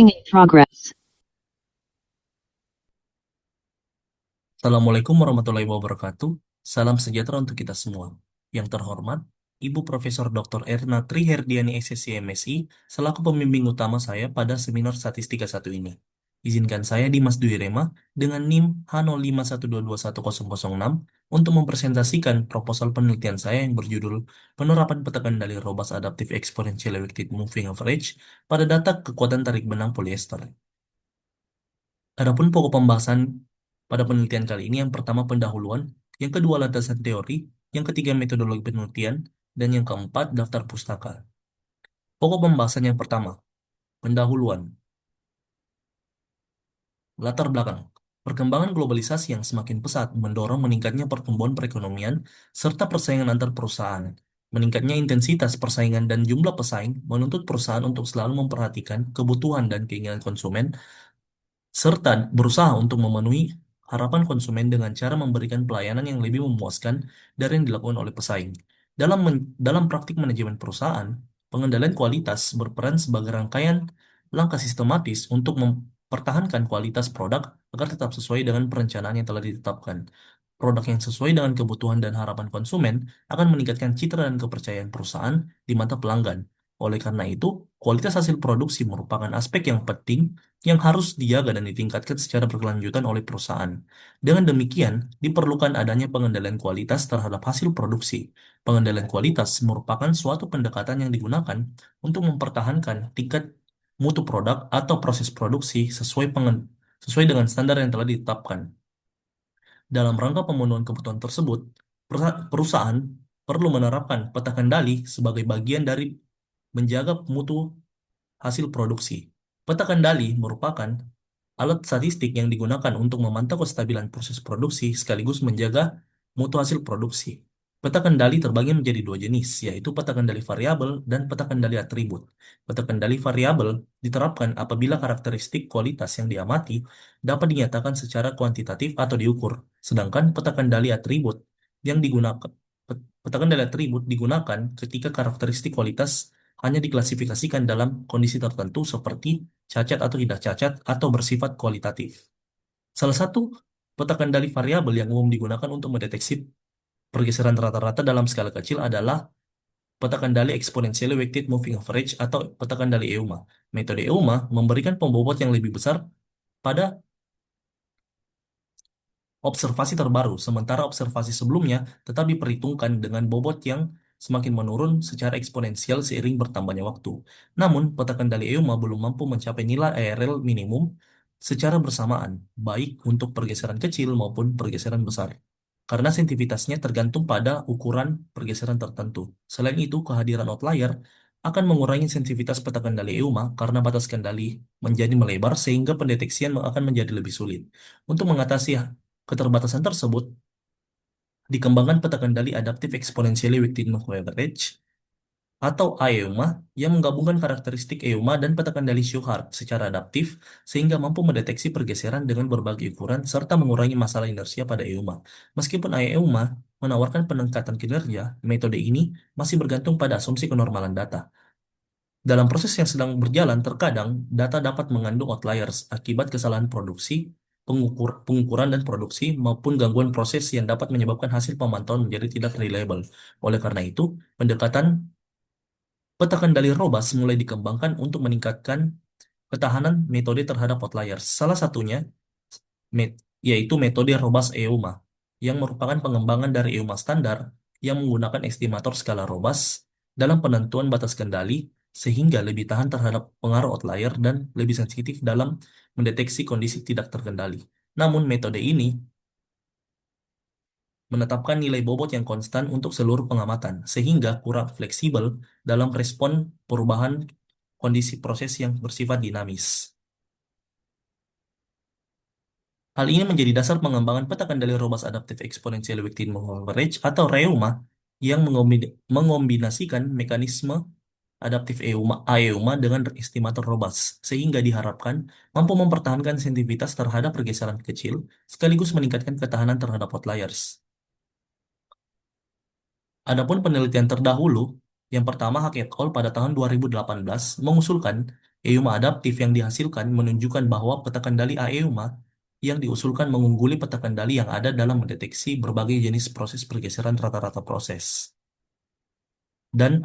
In progress. Assalamualaikum warahmatullahi wabarakatuh. Salam sejahtera untuk kita semua. Yang terhormat, Ibu Profesor Dr. Erna Triherdiani SSC MSI selaku pembimbing utama saya pada seminar Statistika 1 ini. Izinkan saya Dimas Dwi Rema dengan NIM H0512210006 untuk mempresentasikan proposal penelitian saya yang berjudul Penerapan Petakan Dalih Robust Adaptive Exponential Weighted Moving Average pada data kekuatan tarik benang polyester. Adapun pokok pembahasan pada penelitian kali ini yang pertama pendahuluan, yang kedua landasan teori, yang ketiga metodologi penelitian, dan yang keempat daftar pustaka. Pokok pembahasan yang pertama, pendahuluan, latar belakang. Perkembangan globalisasi yang semakin pesat mendorong meningkatnya pertumbuhan perekonomian serta persaingan antar perusahaan. Meningkatnya intensitas persaingan dan jumlah pesaing menuntut perusahaan untuk selalu memperhatikan kebutuhan dan keinginan konsumen serta berusaha untuk memenuhi harapan konsumen dengan cara memberikan pelayanan yang lebih memuaskan dari yang dilakukan oleh pesaing. Dalam praktik manajemen perusahaan, pengendalian kualitas berperan sebagai rangkaian langkah sistematis untuk mempertahankan kualitas produk agar tetap sesuai dengan perencanaan yang telah ditetapkan. Produk yang sesuai dengan kebutuhan dan harapan konsumen akan meningkatkan citra dan kepercayaan perusahaan di mata pelanggan. Oleh karena itu, kualitas hasil produksi merupakan aspek yang penting yang harus dijaga dan ditingkatkan secara berkelanjutan oleh perusahaan. Dengan demikian, diperlukan adanya pengendalian kualitas terhadap hasil produksi. Pengendalian kualitas merupakan suatu pendekatan yang digunakan untuk mempertahankan tingkat mutu produk atau proses produksi sesuai dengan standar yang telah ditetapkan. Dalam rangka pemenuhan kebutuhan tersebut, perusahaan perlu menerapkan peta kendali sebagai bagian dari menjaga mutu hasil produksi. Peta kendali merupakan alat statistik yang digunakan untuk memantau kestabilan proses produksi sekaligus menjaga mutu hasil produksi. Peta kendali terbagi menjadi dua jenis, yaitu peta kendali variabel dan peta kendali atribut. Peta kendali variabel diterapkan apabila karakteristik kualitas yang diamati dapat dinyatakan secara kuantitatif atau diukur, sedangkan peta kendali atribut yang digunakan peta kendali atribut digunakan ketika karakteristik kualitas hanya diklasifikasikan dalam kondisi tertentu seperti cacat atau tidak cacat atau bersifat kualitatif. Salah satu peta kendali variabel yang umum digunakan untuk mendeteksi pergeseran rata-rata dalam skala kecil adalah peta kendali exponentially weighted moving average atau peta kendali EUMA. Metode EUMA memberikan pembobot yang lebih besar pada observasi terbaru, sementara observasi sebelumnya tetap diperhitungkan dengan bobot yang semakin menurun secara eksponensial seiring bertambahnya waktu. Namun, peta kendali EUMA belum mampu mencapai nilai ARL minimum secara bersamaan, baik untuk pergeseran kecil maupun pergeseran besar, karena sensitivitasnya tergantung pada ukuran pergeseran tertentu. Selain itu, kehadiran outlier akan mengurangi sensitivitas peta kendali EUMA karena batas kendali menjadi melebar sehingga pendeteksian akan menjadi lebih sulit. Untuk mengatasi keterbatasan tersebut, dikembangkan peta kendali Adaptive Exponentially Weighted Moving Average atau AEUMA yang menggabungkan karakteristik EUMA dan peta kendali Shewhart secara adaptif sehingga mampu mendeteksi pergeseran dengan berbagai ukuran serta mengurangi masalah inersia pada EUMA. Meskipun AEUMA menawarkan peningkatan kinerja, metode ini masih bergantung pada asumsi kenormalan data. Dalam proses yang sedang berjalan, terkadang data dapat mengandung outliers akibat kesalahan produksi, pengukuran dan produksi, maupun gangguan proses yang dapat menyebabkan hasil pemantauan menjadi tidak reliable. Oleh karena itu, pendekatan peta kendali robust mulai dikembangkan untuk meningkatkan ketahanan metode terhadap outliers. Salah satunya yaitu metode robust EUMA, yang merupakan pengembangan dari EUMA standar yang menggunakan estimator skala robust dalam penentuan batas kendali sehingga lebih tahan terhadap pengaruh outlier dan lebih sensitif dalam mendeteksi kondisi tidak terkendali. Namun metode ini menetapkan nilai bobot yang konstan untuk seluruh pengamatan, sehingga kurang fleksibel dalam respon perubahan kondisi proses yang bersifat dinamis. Hal ini menjadi dasar pengembangan peta kendali robust adaptive exponential weighted moving average atau REUMA yang mengombinasikan mekanisme adaptif AEUMA dengan estimator robust, sehingga diharapkan mampu mempertahankan sensitivitas terhadap pergeseran kecil sekaligus meningkatkan ketahanan terhadap outliers. Adapun penelitian terdahulu, yang pertama Hack et al. Pada tahun 2018 mengusulkan EUMA adaptif yang dihasilkan menunjukkan bahwa peta kendali AEUMA yang diusulkan mengungguli peta kendali yang ada dalam mendeteksi berbagai jenis proses pergeseran rata-rata proses. Dan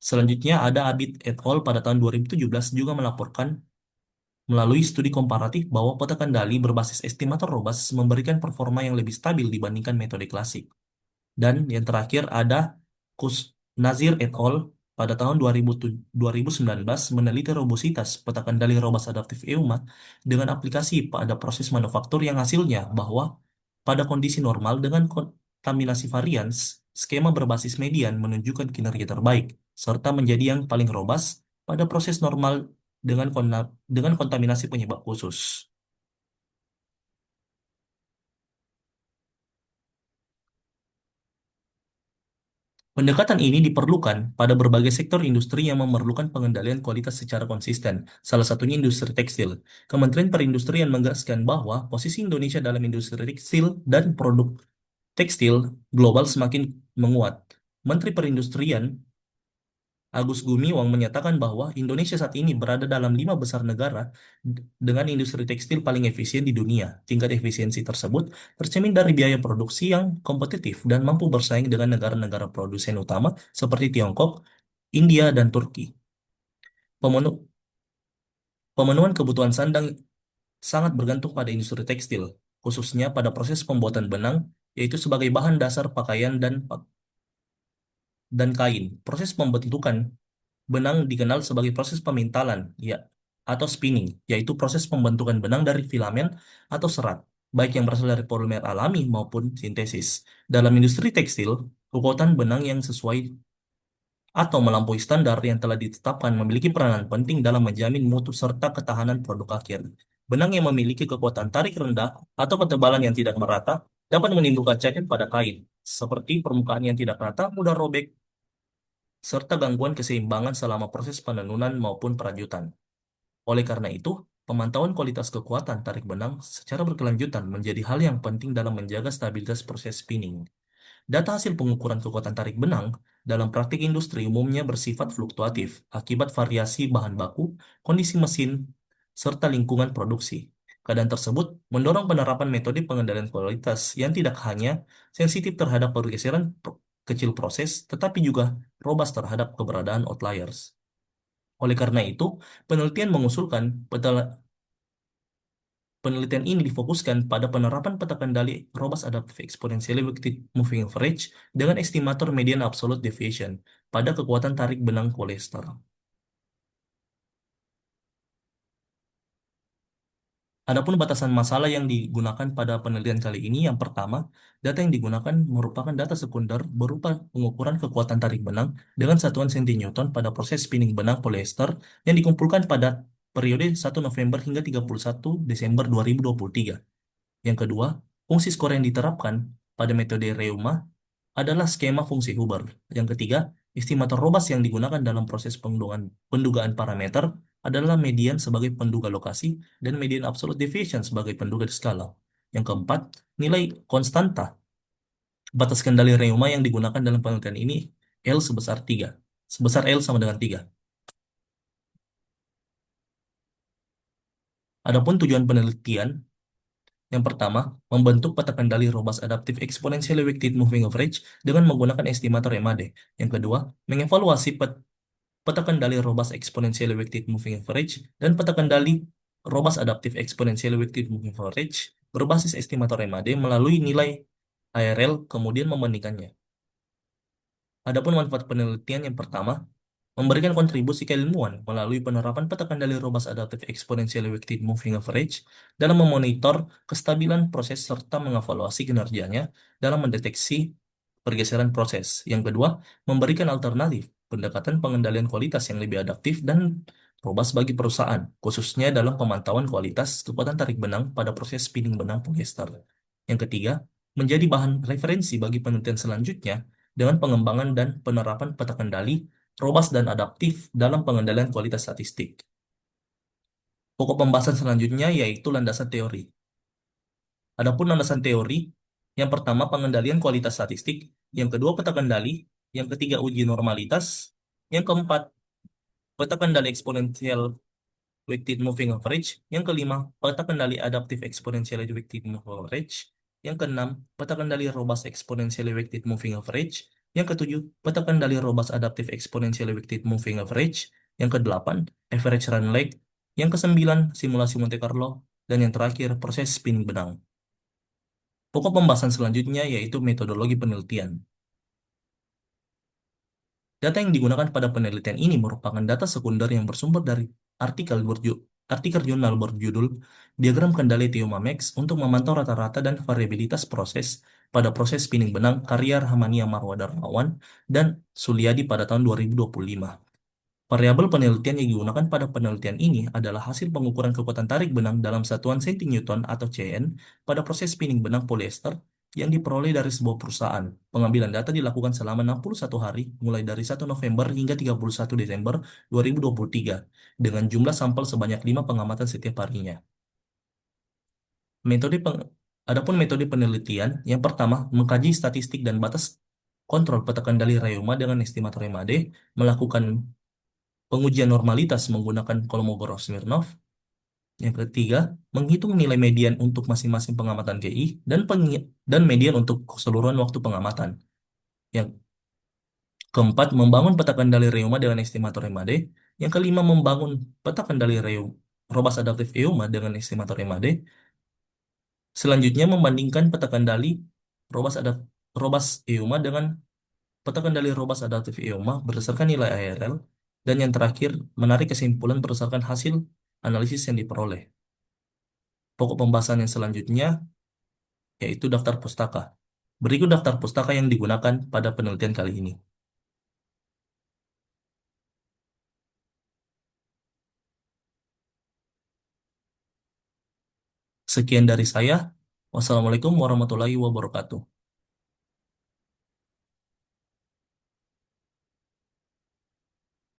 selanjutnya ada Abid et al. Pada tahun 2017 juga melaporkan melalui studi komparatif bahwa peta kendali berbasis estimator robust memberikan performa yang lebih stabil dibandingkan metode klasik. Dan yang terakhir ada Kus Nazir et al. Pada tahun 2019 meneliti robustitas peta kendali robust adaptif EUMA dengan aplikasi pada proses manufaktur yang hasilnya bahwa pada kondisi normal dengan kontaminasi varians, skema berbasis median menunjukkan kinerja terbaik, serta menjadi yang paling robust pada proses normal dengan kontaminasi penyebab khusus. Pendekatan ini diperlukan pada berbagai sektor industri yang memerlukan pengendalian kualitas secara konsisten, salah satunya industri tekstil. Kementerian Perindustrian menegaskan bahwa posisi Indonesia dalam industri tekstil dan produk tekstil global semakin menguat. Menteri Perindustrian Agus Gumiwang menyatakan bahwa Indonesia saat ini berada dalam 5 besar negara dengan industri tekstil paling efisien di dunia. Tingkat efisiensi tersebut tercermin dari biaya produksi yang kompetitif dan mampu bersaing dengan negara-negara produsen utama seperti Tiongkok, India, dan Turki. Pemenu- Pemenuhan kebutuhan sandang sangat bergantung pada industri tekstil, khususnya pada proses pembuatan benang, yaitu sebagai bahan dasar pakaian dan kain. Proses pembentukan benang dikenal sebagai proses pemintalan, ya, atau spinning, yaitu proses pembentukan benang dari filamen atau serat, baik yang berasal dari polimer alami maupun sintesis. Dalam industri tekstil, kekuatan benang yang sesuai atau melampaui standar yang telah ditetapkan memiliki peranan penting dalam menjamin mutu serta ketahanan produk akhir. Benang yang memiliki kekuatan tarik rendah atau ketebalan yang tidak merata dapat menimbulkan cacat pada kain, seperti permukaan yang tidak rata, mudah robek, serta gangguan keseimbangan selama proses penenunan maupun perajutan. Oleh karena itu, pemantauan kualitas kekuatan tarik benang secara berkelanjutan menjadi hal yang penting dalam menjaga stabilitas proses spinning. Data hasil pengukuran kekuatan tarik benang dalam praktik industri umumnya bersifat fluktuatif akibat variasi bahan baku, kondisi mesin, serta lingkungan produksi. Keadaan tersebut mendorong penerapan metode pengendalian kualitas yang tidak hanya sensitif terhadap pergeseran kecil proses, tetapi juga robust terhadap keberadaan outliers. Oleh karena itu, penelitian mengusulkan penelitian ini difokuskan pada penerapan peta kendali robust adaptive exponentially weighted moving average dengan estimator median absolute deviation pada kekuatan tarik benang polyester. Adapun batasan masalah yang digunakan pada penelitian kali ini, yang pertama, data yang digunakan merupakan data sekunder berupa pengukuran kekuatan tarik benang dengan satuan cm pada proses spinning benang polyester yang dikumpulkan pada periode 1 November hingga 31 Desember 2023. Yang kedua, fungsi skor yang diterapkan pada metode Reuma adalah skema fungsi Huber. Yang ketiga, estimator robust yang digunakan dalam proses pendugaan parameter adalah median sebagai penduga lokasi dan median absolute deviation sebagai penduga skala. Yang keempat, nilai konstanta batas kendali Reuma yang digunakan dalam penelitian ini L sebesar 3. Sebesar L sama dengan 3. Adapun tujuan penelitian, yang pertama, membentuk peta kendali robust adaptive exponentially weighted moving average dengan menggunakan estimator MAD. Yang kedua, mengevaluasi peta kendali robust exponentially weighted moving average dan peta kendali robust adaptive exponentially weighted moving average berbasis estimator MAD melalui nilai ARL kemudian membandingkannya. Adapun manfaat penelitian yang pertama, memberikan kontribusi keilmuan melalui penerapan peta kendali robust adaptive exponentially weighted moving average dalam memonitor kestabilan proses serta mengevaluasi kinerjanya dalam mendeteksi pergeseran proses. Yang kedua, memberikan alternatif pendekatan pengendalian kualitas yang lebih adaptif dan robust bagi perusahaan, khususnya dalam pemantauan kualitas kekuatan tarik benang pada proses spinning benang polyester. Yang ketiga, menjadi bahan referensi bagi penelitian selanjutnya dengan pengembangan dan penerapan peta kendali robust dan adaptif dalam pengendalian kualitas statistik. Pokok pembahasan selanjutnya yaitu landasan teori. Adapun landasan teori, yang pertama pengendalian kualitas statistik, yang kedua peta kendali, yang ketiga uji normalitas, yang keempat peta kendali eksponensial weighted moving average. Yang kelima, peta kendali adaptive exponentially weighted moving average. Yang keenam, peta kendali robust exponentially weighted moving average. Yang ketujuh, peta kendali robust adaptive exponentially weighted moving average. Yang kedelapan, average run lag. Yang kesembilan, simulasi Monte Carlo. Dan yang terakhir, proses spinning benang. Pokok pembahasan selanjutnya yaitu metodologi penelitian. Data yang digunakan pada penelitian ini merupakan data sekunder yang bersumber dari artikel artikel jurnal berjudul Diagram Kendali Theorem untuk memantau rata-rata dan variabilitas proses pada proses spinning benang karya Rahmania Marwah Darmawan dan Sulyadi pada tahun 2025. Variabel penelitian yang digunakan pada penelitian ini adalah hasil pengukuran kekuatan tarik benang dalam satuan cm atau Cn pada proses spinning benang polyester yang diperoleh dari sebuah perusahaan. Pengambilan data dilakukan selama 61 hari, mulai dari 1 November hingga 31 Desember 2023, dengan jumlah sampel sebanyak 5 pengamatan setiap harinya. Metode peng Adapun metode penelitian, yang pertama, mengkaji statistik dan batas kontrol peta kendali Reuma dengan estimator MAD, melakukan pengujian normalitas menggunakan Kolmogorov-Smirnov. Yang ketiga, menghitung nilai median untuk masing-masing pengamatan GI dan median untuk keseluruhan waktu pengamatan. Yang keempat, membangun peta kendali reuma dengan estimator MAD. Yang kelima, membangun peta kendali robust adaptive EUMA dengan estimator MAD. Selanjutnya, membandingkan peta kendali robust robust EUMA dengan peta kendali robust adaptive EUMA berdasarkan nilai ARL. Dan yang terakhir, menarik kesimpulan berdasarkan hasil analisis yang diperoleh. Pokok pembahasan yang selanjutnya yaitu daftar pustaka. Berikut daftar pustaka yang digunakan pada penelitian kali ini. Sekian dari saya. Wassalamualaikum warahmatullahi wabarakatuh.